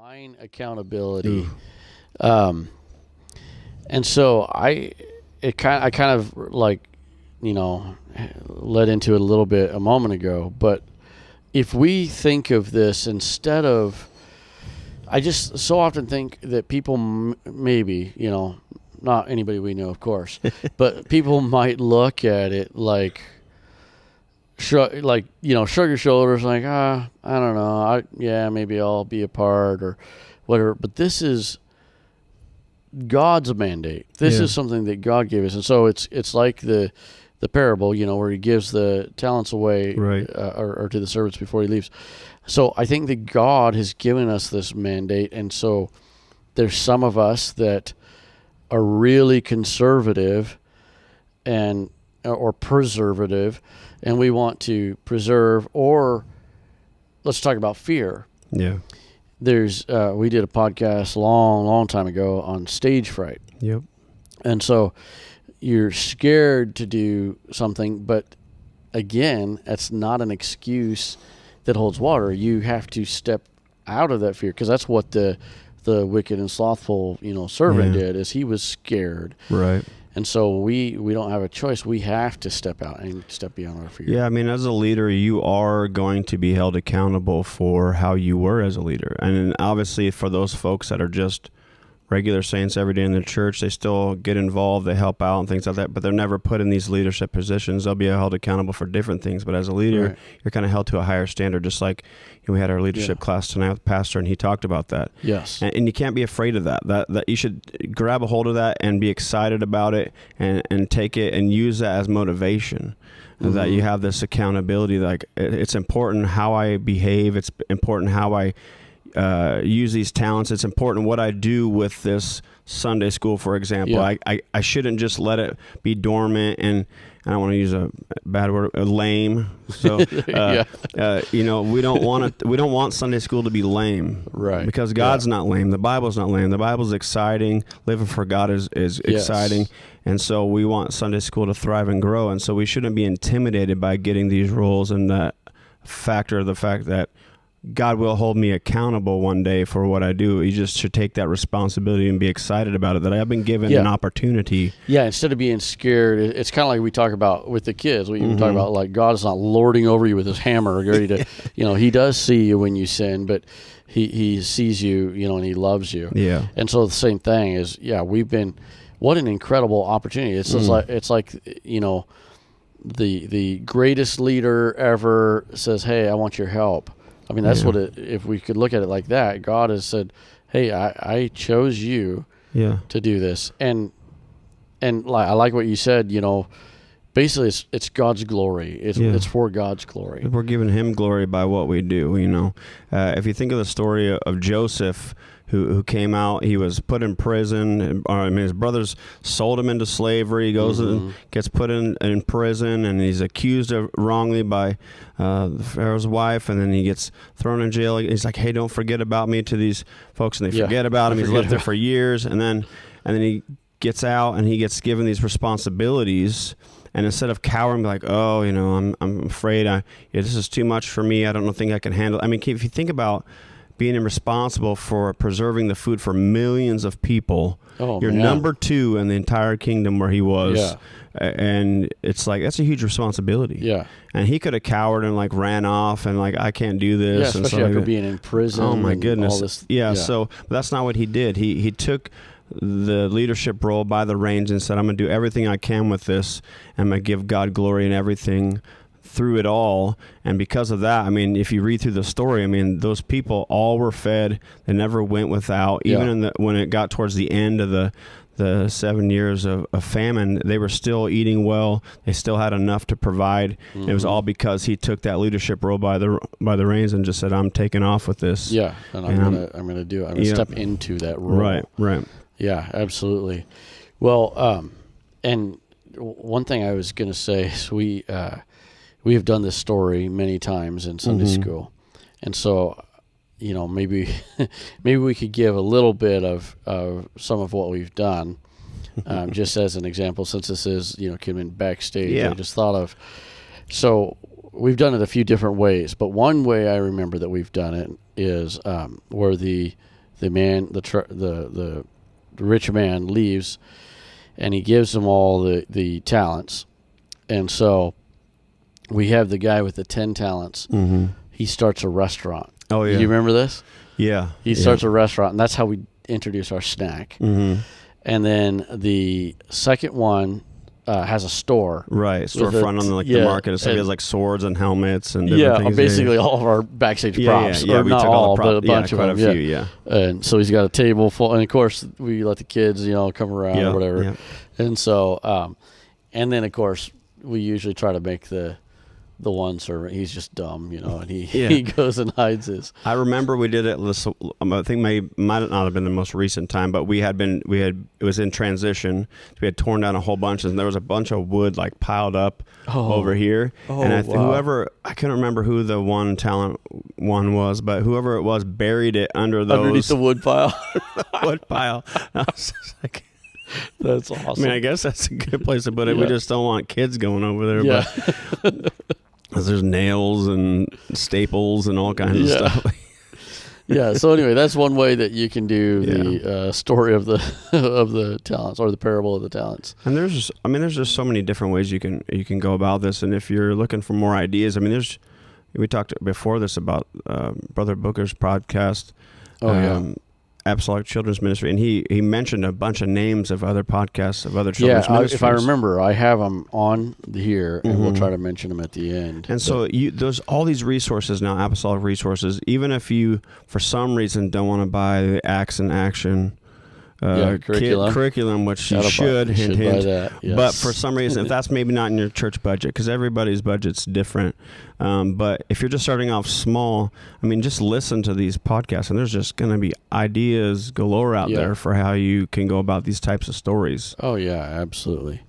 Divine accountability. And so I kind of like, led into it a little bit a moment ago, but if we think of this instead of, I just so often think that people maybe, not anybody we know, of course, but people might look at it like, shrug your shoulders, like, I don't know, maybe I'll be a part or whatever. But this is God's mandate. This is something that God gave us, and so it's like the parable, where he gives the talents away, right, or to the servants before he leaves. So I think that God has given us this mandate, and so there's some of us that are really conservative or preservative, and we want to preserve. Or let's talk about fear. Yeah. There's we did a podcast long time ago on stage fright. Yep. And so you're scared to do something, but again, that's not an excuse that holds water. You have to step out of that fear, because that's what the wicked and slothful, servant did, is he was scared. Right. And so we don't have a choice. We have to step out and step beyond our fear. Yeah, I mean, as a leader, you are going to be held accountable for how you were as a leader. And obviously for those folks that are just regular saints every day in the church, they still get involved, they help out and things like that, but they're never put in these leadership positions. They'll be held accountable for different things. But as a leader, right, you're kind of held to a higher standard, just like we had our leadership class tonight with Pastor, and he talked about that. Yes. And you can't be afraid of that. That you should grab a hold of that and be excited about it, and take it and use that as motivation. Mm-hmm. That you have this accountability. Like, it's important how I behave. It's important how I use these talents. It's important what I do with this Sunday school, for example. Yeah. I shouldn't just let it be dormant, and I don't want to use a bad word, lame. So, we don't want Sunday school to be lame, right? Because God's not lame. The Bible's not lame. The Bible's exciting. Living for God is exciting, and so we want Sunday school to thrive and grow. And so we shouldn't be intimidated by getting these roles, and that factor of the fact that God will hold me accountable one day for what I do. You just should take that responsibility and be excited about it, that I've been given an opportunity. Yeah, instead of being scared, it's kind of like we talk about with the kids. We even talk about, like, God is not lording over you with his hammer, ready to, he does see you when you sin, but he sees you, and he loves you. Yeah. And so the same thing is, we've been, what an incredible opportunity. It's just like, the greatest leader ever says, hey, I want your help. I mean, that's what if we could look at it like that, God has said, hey, I chose you to do this. And I like what you said, basically it's God's glory. It's for God's glory. We're giving him glory by what we do, If you think of the story of Joseph, who came out, he was put in prison. His brothers sold him into slavery. He goes and gets put in prison, and he's accused of wrongly by the Pharaoh's wife, and then he gets thrown in jail. He's like, hey, don't forget about me to these folks, and they forget about him. He's lived there for years, and then he gets out, and he gets given these responsibilities. And instead of cowering, like, oh, I'm afraid, this is too much for me. I don't think I can handle it. I mean, if you think about being responsible for preserving the food for millions of people, you're number 2 in the entire kingdom where he was. Yeah. And it's like, that's a huge responsibility. Yeah. And he could have cowered and ran off and I can't do this. Yeah, especially after being in prison. Oh my goodness. All this, So that's not what he did. He took the leadership role by the reins and said, I'm going to do everything I can with this. I'm going to give God glory in everything through it all. And because of that, I mean, if you read through the story, I mean, those people all were fed. They never went without. Even when it got towards the end of the 7 years of famine, they were still eating well. They still had enough to provide. It was all because he took that leadership role by the reins and just said, I'm taking off with this. Yeah, and I'm gonna do it. I'm gonna step into that role. Right. Yeah, absolutely. Well, and one thing I was gonna say is we have done this story many times in Sunday school, and so maybe we could give a little bit of some of what we've done, just as an example, since this is Kidman backstage. I just thought of, so we've done it a few different ways, but one way I remember that we've done it is where the rich man leaves, and he gives them all the talents, and so we have the guy with the 10 talents. Mm-hmm. He starts a restaurant. Oh yeah. Do you remember this? Yeah. He starts a restaurant, and that's how we introduce our snack. Mm-hmm. And then the second one has a store. Right, storefront on the market. So he has like swords and helmets and different things. Basically all of our backstage props. Yeah, or we not took all, the but a bunch of quite them. a few, yeah. And so he's got a table full, and of course we let the kids, come around or whatever. Yeah. And so, and then of course we usually try to make the one servant. He's just dumb, and he goes and hides his. I remember we did it. I think might not have been the most recent time, but it was in transition. We had torn down a whole bunch, and there was a bunch of wood like piled up over here. And whoever, I couldn't remember who the one talent one was, but whoever it was buried it underneath the wood pile. Wood pile. I was just like, that's awesome. I mean, I guess that's a good place to put it. We just don't want kids going over there. Yeah. But there's nails and staples and all kinds of stuff. Yeah. So anyway, that's one way that you can do the story of the of the talents, or the parable of the talents. And there's just so many different ways you can go about this. And if you're looking for more ideas, we talked before this about Brother Booker's podcast. Apostolic Children's Ministry, and he mentioned a bunch of names of other podcasts of other children's ministries. If I remember, I have them on here, and we'll try to mention them at the end. And so there's all these resources now, apostolic resources. Even if you, for some reason, don't want to buy the Acts in Action curriculum, which you should, hint. Buy that, yes. But for some reason, if that's maybe not in your church budget, because everybody's budget's different. But if you're just starting off small, just listen to these podcasts, and there's just going to be ideas galore out there for how you can go about these types of stories. Oh yeah, absolutely.